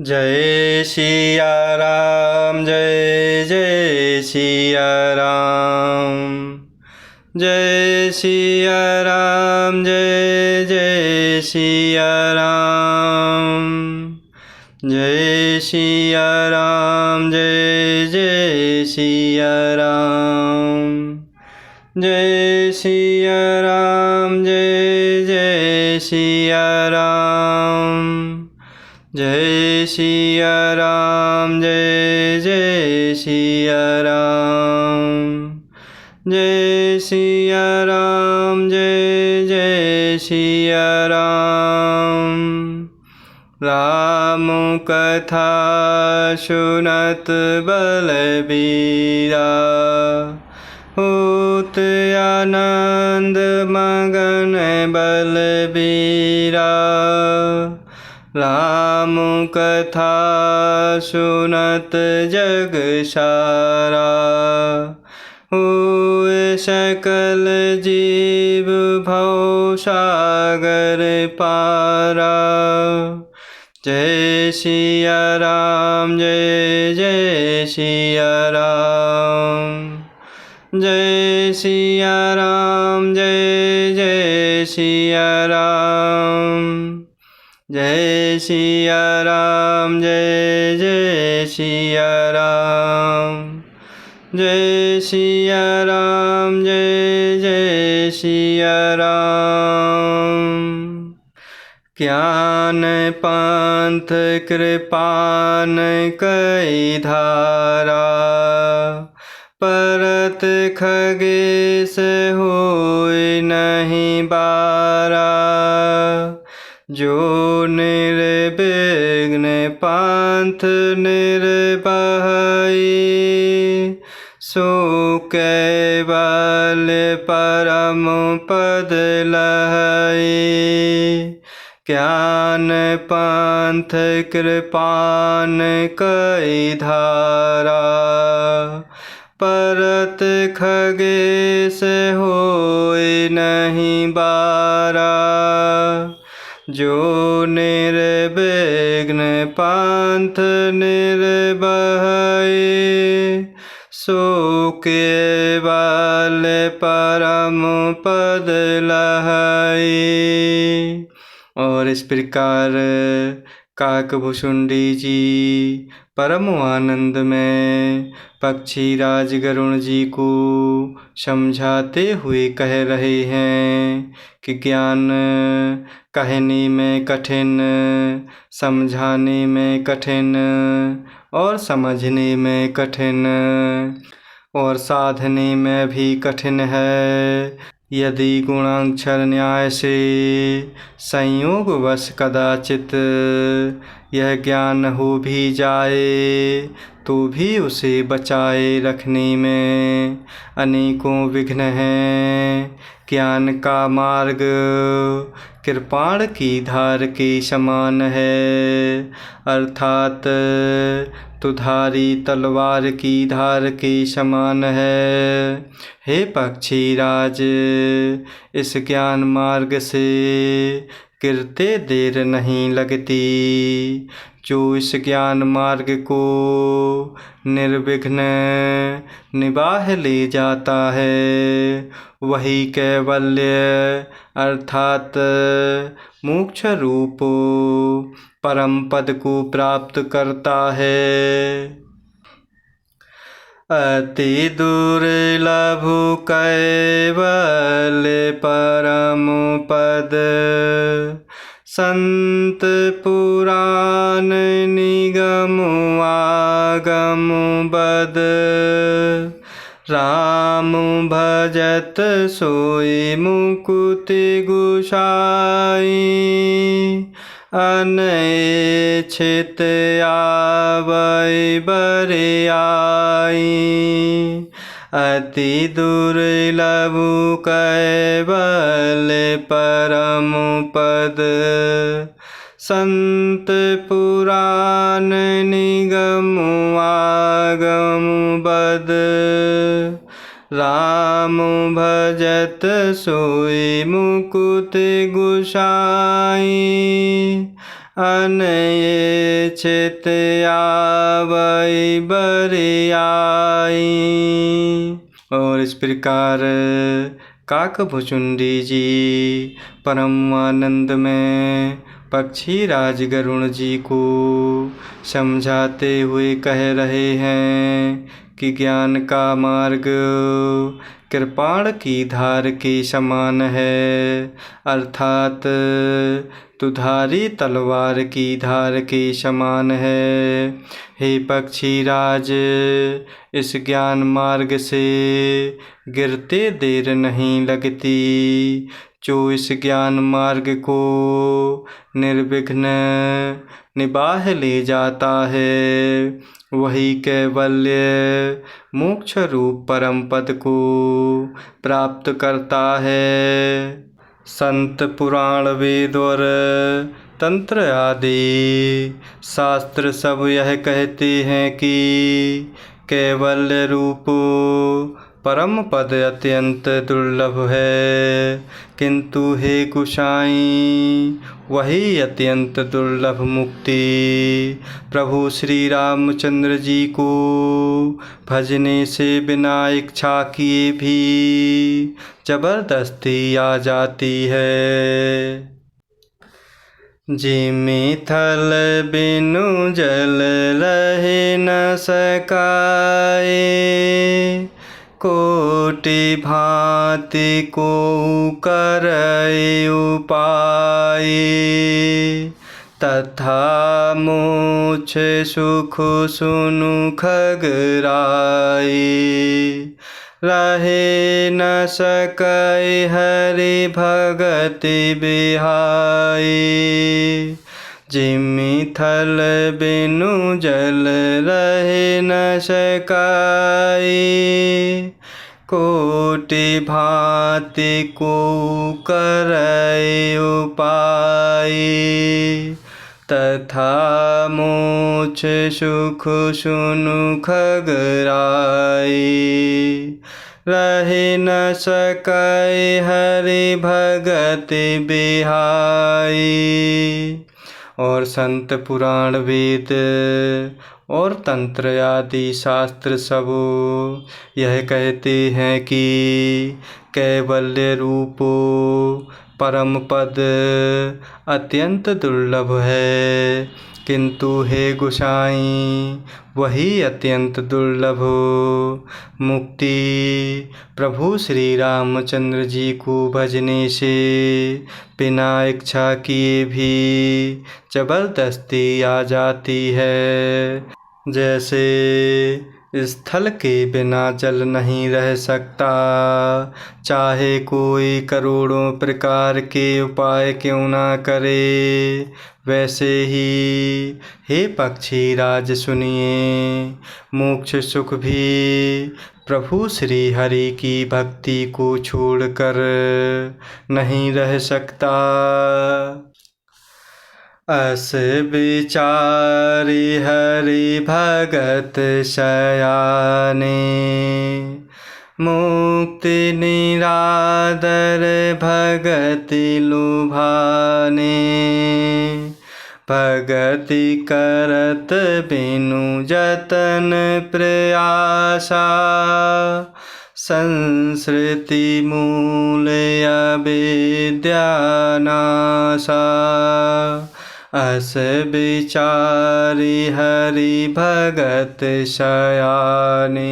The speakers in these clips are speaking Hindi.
जय सिया राम जय जय सिया राम। जय सिया राम जय जय सिया राम। जय सिया राम जय जय सिया राम। जय सिया राम जय जय सिया राम। जय सिया राम जय जय सिया राम। जय सिया राम जय जय सिया राम। राम कथा सुनत बलबीरा, होत आनंद मगन बलबीरा। राम कथा सुनत जग सारा, होए सकल जीव भव सागर पारा। जय सिया राम जय जय सिया राम। जय सिया राम जय जय सिया राम। जय सिया राम जय जय सिया राम। जय सिया राम जय जय सिया राम। ज्ञान पंथ कृपान कई धारा, परत खगेश होय नहीं बारा। जो निर्विघ्न पंथ निर्भय, सो केवल परम पद लहै। ज्ञान पंथ कृपान कई धारा, परत खगेश होय नहीं बारा। जो निर्विघ्न पंथ निर्भय, सो केवल परम पद लहै। और इस प्रकार काकभुशुंडी जी परम आनंद में पक्षी राज गरुण जी को समझाते हुए कह रहे हैं कि ज्ञान कहने में कठिन, समझाने में कठिन और समझने में कठिन और साधने में भी कठिन है। यदि गुणाक्षर न्याय से संयोग वश कदाचित यह ज्ञान हो भी जाए, तो भी उसे बचाए रखने में अनेकों विघ्न हैं। ज्ञान का मार्ग कृपाण की धार के समान है, अर्थात तुधारी तलवार की धार के समान है। हे पक्षी राज, इस ज्ञान मार्ग से गिरते देर नहीं लगती। जो इस ज्ञान मार्ग को निर्विघ्न निबाह ले जाता है, वही कैवल्य अर्थात मोक्ष रूप परम पद को प्राप्त करता है। अति दुर्लभ कैवल्य परम पद, संत पुराण निगम आगम बद। राम भजत सोई मुकुति गुसाई, अनैच्छित आवै बरियाई। अति दुर्लभ कैवल्य परम पद, संत पुराण निगम आगम बद। राम भजत सोई मुकुति गुसाई, अनये चित आवै बरियाई। और इस प्रकार काकभुचुंडी जी परम आनंद में पक्षी राज गरुण जी को समझाते हुए कह रहे हैं कि ज्ञान का मार्ग कृपाण की धार के समान है, अर्थात दुधारी तलवार की धार के समान है। हे पक्षी राज, इस ज्ञान मार्ग से गिरते देर नहीं लगती। जो इस ज्ञान मार्ग को निर्विघ्न निबाह ले जाता है, वही कैवल्य मोक्ष रूप परम पद को प्राप्त करता है। संत पुराण वेद और तंत्र आदि शास्त्र सब यह कहते हैं कि कैवल्य रूप परम पद अत्यंत दुर्लभ है, किंतु हे गोसाई वही अत्यंत दुर्लभ मुक्ति प्रभु श्री रामचंद्र जी को भजने से बिना इच्छा किए भी जबरदस्ती आ जाती है। जिमि थल बिनु जल रहे न सकाए, कोटि भांति को करई उपाय। तथा मोक्ष सुख सुनु खगराई, रहे न सकै हरि भगति बिहाई। जिमि थल बिनु जल रहे न सकाई, कोटि भांति को करई उपाय। तथा मोक्ष सुख सुनु खगराई, रहे न सकै हरि भगति बिहाई। और संत पुराण वेद और तंत्र आदि शास्त्र सब यह कहते हैं कि कैवल्य रूप परम पद अत्यंत दुर्लभ है, किंतु हे गोसाई वही अत्यंत दुर्लभ मुक्ति प्रभु श्री रामचंद्र जी को भजने से बिना इच्छा किए भी जबरदस्ती आ जाती है। जैसे स्थल के बिना जल नहीं रह सकता, चाहे कोई करोड़ों प्रकार के उपाय क्यों ना करे, वैसे ही हे पक्षी राज सुनिए, मोक्ष सुख भी प्रभु श्री हरि की भक्ति को छोड़कर नहीं रह सकता। अस विचारि हरि भगत शयाने, मुक्ति निरादर भगति लुभाने। भगति करत बिनु जतन प्रयासा, संसृति मूल अविद्या नाशा। अस विचारि हरि भगत शयाने,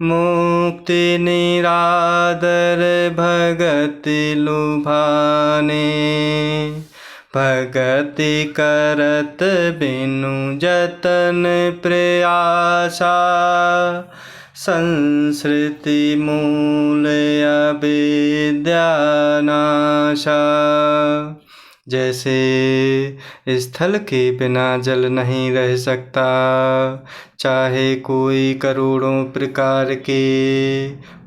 मुक्ति निरादर भगति लुभाने। भगति करत बिनु जतन प्रयासा, संसृति मूल अविद्या नाशा। जैसे स्थल के बिना जल नहीं रह सकता। चाहे कोई करोड़ों प्रकार के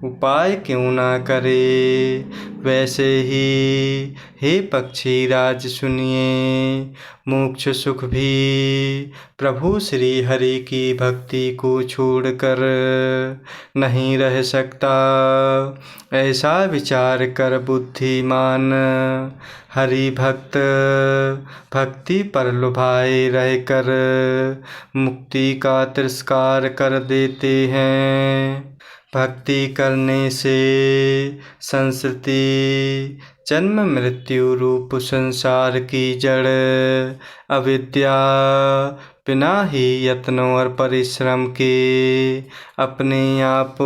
उपाय क्यों ना करे। वैसे ही हे पक्षी राज सुनिए, मोक्ष सुख भी प्रभु श्री हरि की भक्ति को छोड़कर नहीं रह सकता। ऐसा विचार कर बुद्धिमान हरि भक्त भक्ति पर लुभाए रहकर मुक्ति का तिरस्कार कर देते हैं। भक्ति करने से संस्कृति जन्म मृत्यु रूप संसार की जड़ अविद्या बिना ही यत्नों और परिश्रम के अपने आप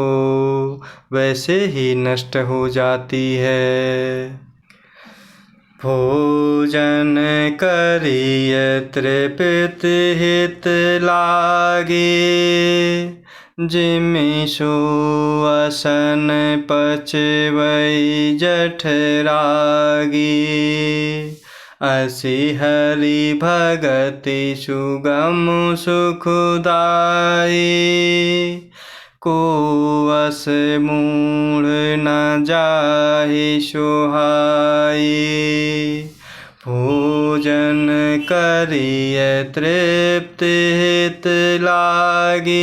वैसे ही नष्ट हो जाती है। भोजन करिय तृप्त हित लागे, जिमि सो असन पचवै जठरागी। असि हरि भगति सुगम सुखदाई, को अस मूढ़ न जाहि सोहाई। भोजन करिय तृप्त हित लागे,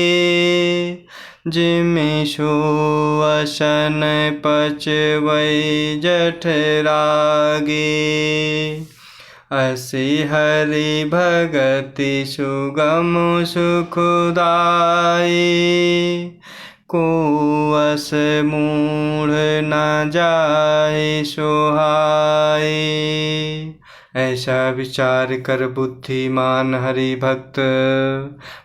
जिमि सो असन पचवै जठरागी। असि हरि भगति सुगम सुखदाई, को अस मूढ़ न जाहि सोहाई। ऐसा विचार कर बुद्धिमान हरि भक्त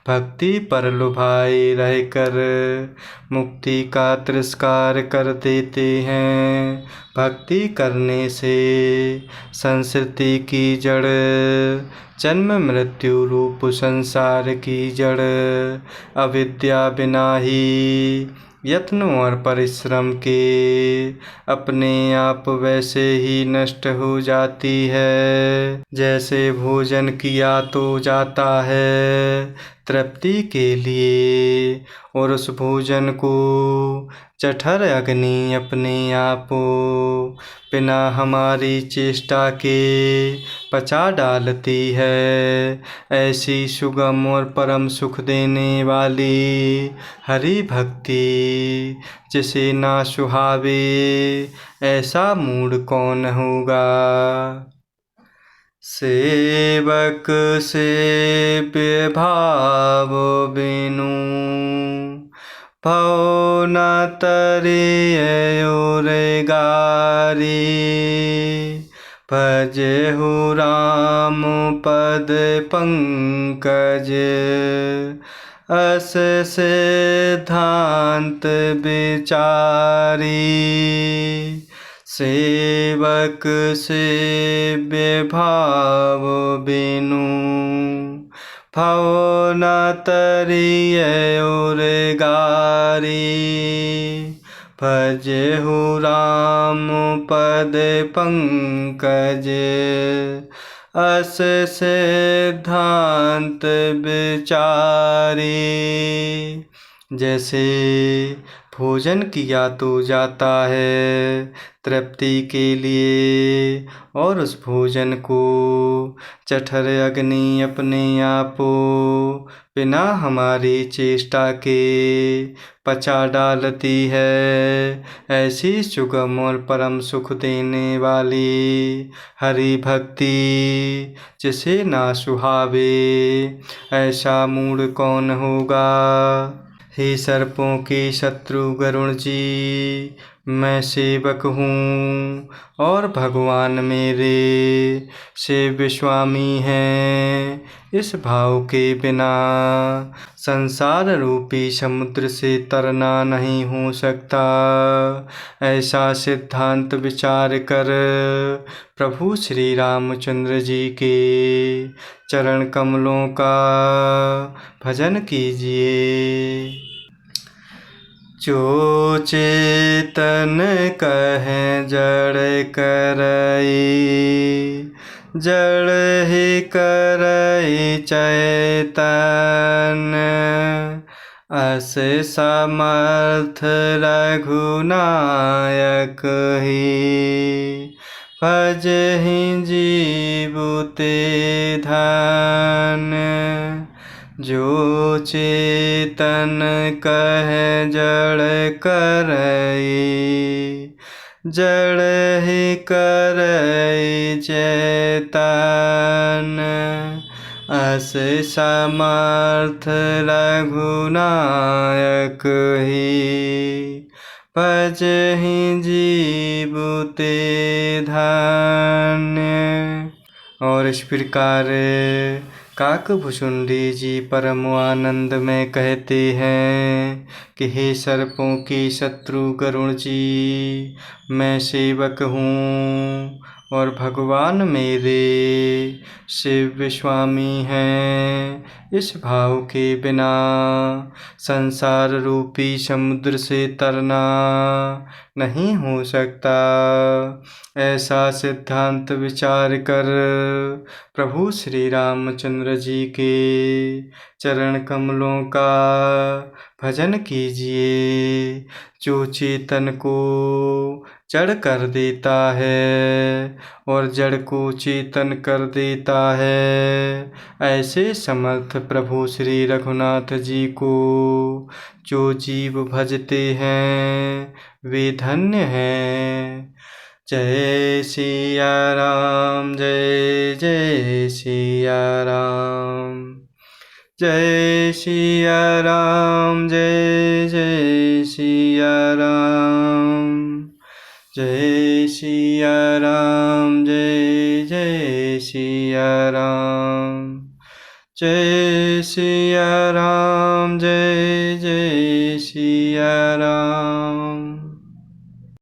भक्ति पर लुभाए रहकर मुक्ति का तिरस्कार कर देते हैं। भक्ति करने से संस्कृति की जड़ जन्म मृत्यु रूप संसार की जड़ अविद्या बिना ही यत्नों और परिश्रम के अपने आप वैसे ही नष्ट हो जाती है। जैसे भोजन किया तो जाता है तृप्ति के लिए, और उस भोजन को जठर अग्नि अपने आप बिना हमारी चेष्टा के पचा डालती है। ऐसी सुगम और परम सुख देने वाली हरि भक्ति जिसे ना सुहावे, ऐसा मूढ़ कौन होगा। सेवक सेव्य भाव बिनु, भव न तरिय और गारी। भजहु राम पद पंकज, अस सिद्धांत विचारी। सेवक सेव्य भाव बिनु, भव न तरिय और गारी। भजहु राम पद पंकज, अस सिद्धांत विचारी। जैसे भोजन किया तो जाता है तृप्ति के लिए, और उस भोजन को जठर अग्नि अपने आप बिना हमारी चेष्टा के पचा डालती है। ऐसी सुगम और परम सुख देने वाली हरि भक्ति जिसे ना सुहावे, ऐसा मूढ़ कौन होगा। हे सर्पों के शत्रु गरुण जी, मैं सेवक हूँ और भगवान मेरे सेव्य स्वामी हैं। इस भाव के बिना संसार रूपी समुद्र से तरना नहीं हो सकता। ऐसा सिद्धांत विचार कर प्रभु श्री रामचंद्र जी के चरण कमलों का भजन कीजिए। जो चेतन कहें जड़ करई, जड़ ही करई चैतन अस समर्थ रघुनायक ही भजहि जीवते धन जो चेतन कह जड़ करई जड़ ही करई चेतन अस समर्थ रघुनायक ही भजहि जीवते धन्य। और इस प्रकार काकभुशुंडी जी परम आनंद में कहते हैं कि हे सर्पों के शत्रु गरुण जी, मैं सेवक हूँ और भगवान मेरे शिव स्वामी हैं। इस भाव के बिना संसार रूपी समुद्र से तरना नहीं हो सकता। ऐसा सिद्धांत विचार कर प्रभु श्री रामचंद्र जी के चरण कमलों का भजन कीजिए। जो चेतन को जड़ कर देता है और जड़ को चेतन कर देता है, ऐसे समर्थ प्रभु श्री रघुनाथ जी को जो जीव भजते हैं वे धन्य हैं। जय सिया राम, जय जय सिया राम, जय सिया राम, जय जय सिया राम, जय सिया राम, जय जय सिया राम, जय सिया राम, जय जय सिया राम।